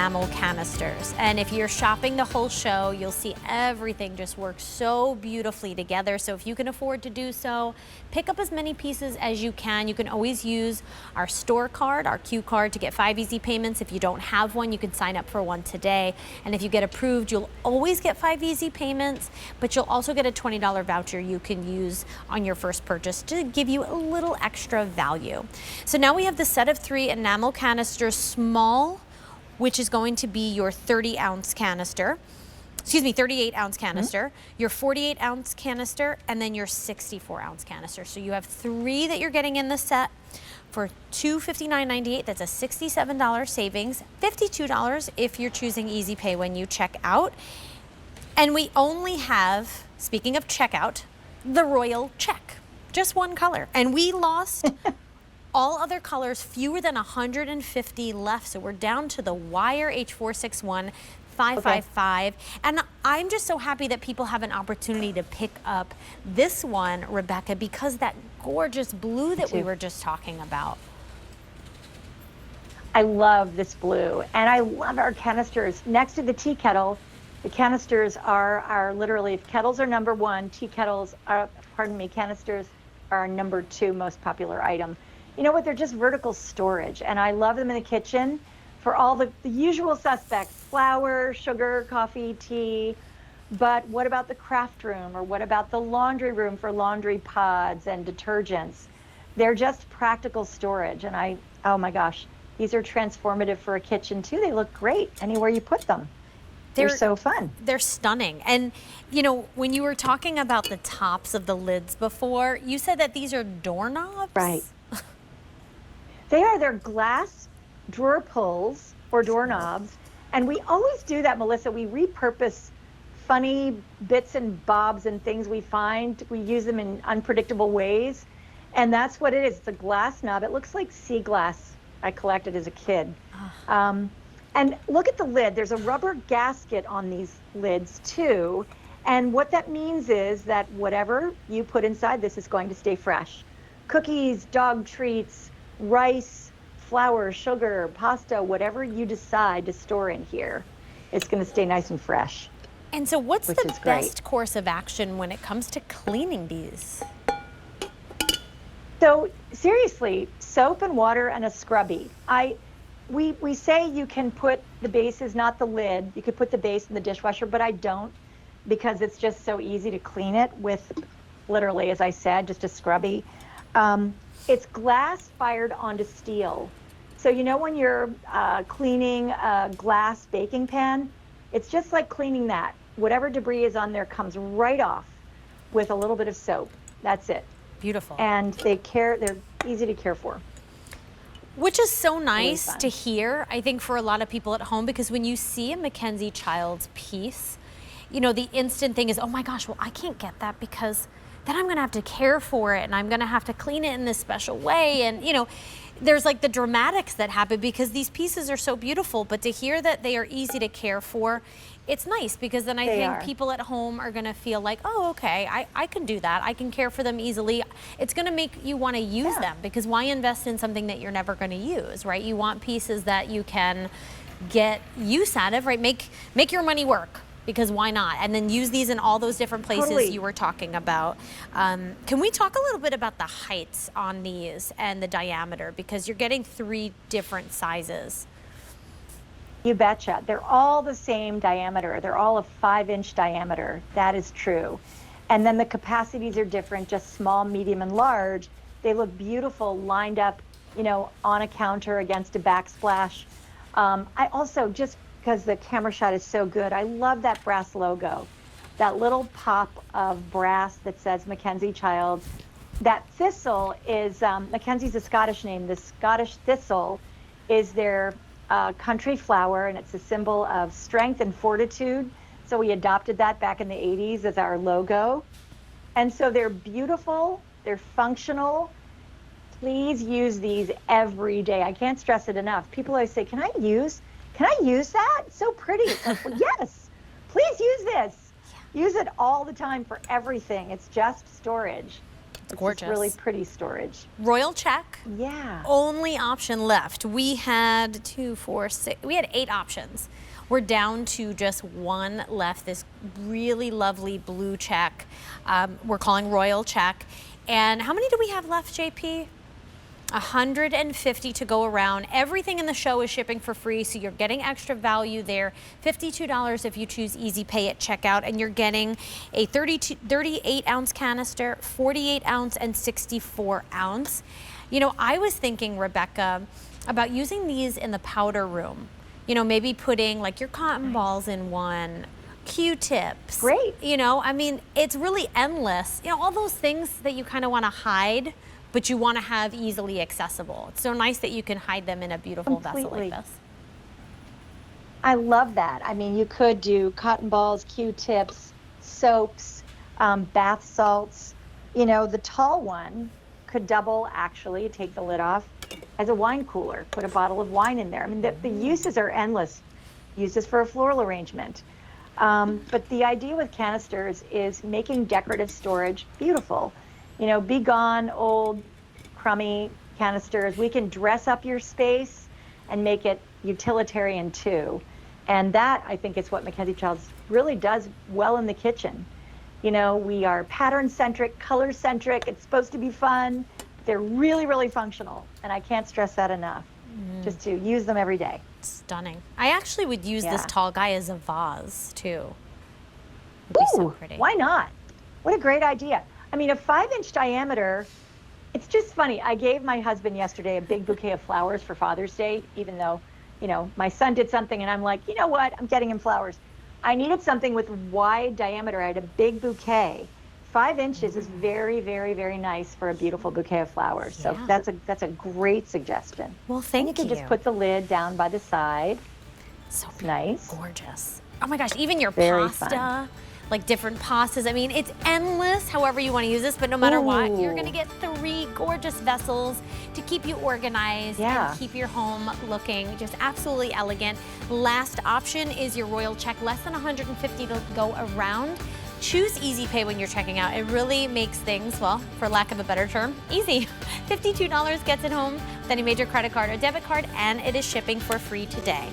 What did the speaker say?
Enamel Canisters. And if you're shopping the whole show, you'll see everything just works so beautifully together. So if you can afford to do so, pick up as many pieces as you can. You can always use our store card, our Q card, to get 5 easy payments. If you don't have one, you can sign up for one today. And if you get approved, you'll always get 5 easy payments, but you'll also get a $20 voucher you can use on your first purchase to give you a little extra value. So now we have the set of 3 enamel canisters, small, which is going to be your 30-ounce canister. Excuse me, 38-ounce canister, your 48-ounce canister, and then your 64-ounce canister. So you have 3 that you're getting in the set for $259.98. That's a $67 savings, $52 if you're choosing Easy Pay when you check out. And we only have, speaking of checkout, the royal check, just one color. And we lost all other colors, fewer than 150 left. So we're down to the wire H461 555. Okay. And I'm just so happy that people have an opportunity to pick up this one, Rebecca, because that gorgeous blue that we were just talking about. I love this blue, and I love our canisters. Next to the tea kettle, the canisters are literally, if kettles are number 1, tea kettles are, canisters are our number 2 most popular item. You know what, they're just vertical storage, and I love them in the kitchen for all the usual suspects, flour, sugar, coffee, tea. But what about the craft room, or what about the laundry room for laundry pods and detergents? They're just practical storage, and oh my gosh, these are transformative for a kitchen too. They look great anywhere you put them. They're so fun. They're stunning. And you know, when you were talking about the tops of the lids before, you said that these are doorknobs? Right. They're glass drawer pulls or doorknobs. And we always do that, Melissa. We repurpose funny bits and bobs and things we find. We use them in unpredictable ways. And that's what it is. It's a glass knob. It looks like sea glass. I collected as a kid. And look at the lid. There's a rubber gasket on these lids too. And what that means is that whatever you put inside this is going to stay fresh. Cookies, dog treats, rice, flour, sugar, pasta, whatever you decide to store in here, it's going to stay nice and fresh. And so what's the best course of action when it comes to cleaning these? So seriously, soap and water and a scrubby. We say you can put the bases, not the lid. You could put the base in the dishwasher, but I don't, because it's just so easy to clean it with, literally, as I said, just a scrubby. It's glass fired onto steel. So you know when you're cleaning a glass baking pan, it's just like cleaning that. Whatever debris is on there comes right off with a little bit of soap. That's it. Beautiful. And they're easy to care for. Which is so nice to hear, I think, for a lot of people at home, because when you see a Mackenzie-Childs piece, you know, the instant thing is, oh my gosh, well, I can't get that because then I'm gonna have to care for it and I'm gonna have to clean it in this special way. And you know, there's like the dramatics that happen because these pieces are so beautiful, but to hear that they are easy to care for, it's nice, because then I think people at home are gonna feel like, oh, okay, I can do that. I can care for them easily. It's gonna make you wanna use them, because why invest in something that you're never gonna use, right? You want pieces that you can get use out of, right? Make your money work, because why not? And then use these in all those different places you were talking about. Can we talk a little bit about the heights on these and the diameter, because you're getting 3 different sizes? You betcha. They're all the same diameter. They're all a 5-inch diameter. That is true. And then the capacities are different, just small, medium, and large. They look beautiful lined up, you know, on a counter against a backsplash. I also, just because the camera shot is so good, I love that brass logo. That little pop of brass that says Mackenzie-Childs. That thistle is, Mackenzie's a Scottish name. The Scottish thistle is their country flower, and it's a symbol of strength and fortitude. So we adopted that back in the 80s as our logo. And so they're beautiful, they're functional. Please use these every day. I can't stress it enough. People always say, can I use that? It's so pretty. It's like, well, yes, please use this. Use it all the time for everything. It's just storage. It's gorgeous. just really pretty storage. Royal check. Yeah. Only option left. We had 2, 4, 6, we had 8 options. We're down to just one left, this really lovely blue check. We're calling Royal check. And how many do we have left, JP? 150 to go around. Everything in the show is shipping for free, so you're getting extra value there. $52 if you choose Easy Pay at checkout, and you're getting a 38-ounce canister, 48-ounce, and 64-ounce. You know, I was thinking, Rebecca, about using these in the powder room. You know, maybe putting like your cotton balls in one, Q-tips. Great. You know, I mean, it's really endless. You know, all those things that you kind of want to hide, but you want to have easily accessible. It's so nice that you can hide them in a beautiful vessel like this. I love that. I mean, you could do cotton balls, Q-tips, soaps, bath salts. You know, the tall one could double, actually, take the lid off, as a wine cooler. Put a bottle of wine in there. I mean, the uses are endless. Uses for a floral arrangement. But the idea with canisters is making decorative storage beautiful. You know, be gone old, crummy canisters. We can dress up your space and make it utilitarian too. And that, I think, is what Mackenzie-Childs really does well in the kitchen. You know, we are pattern-centric, color-centric. It's supposed to be fun. They're really, really functional. And I can't stress that enough, just to use them every day. Stunning. I actually would use this tall guy as a vase too. It'd be so pretty. Why not? What a great idea. I mean, a 5-inch diameter, it's just funny. I gave my husband yesterday a big bouquet of flowers for Father's Day, even though, you know, my son did something and I'm like, you know what, I'm getting him flowers. I needed something with wide diameter. I had a big bouquet. 5 inches is very, very, very nice for a beautiful bouquet of flowers. So that's a great suggestion. Well, thank you. And you can just put the lid down by the side. So nice. Gorgeous. Oh my gosh, even your Very pasta. fun. Like different pastas. I mean, it's endless however you want to use this, but no matter what, you're going to get 3 gorgeous vessels to keep you organized and keep your home looking just absolutely elegant. Last option is your Royal check, less than 150 to go around. Choose Easy Pay when you're checking out. It really makes things, well, for lack of a better term, easy. $52 gets it home with any major credit card or debit card, and it is shipping for free today.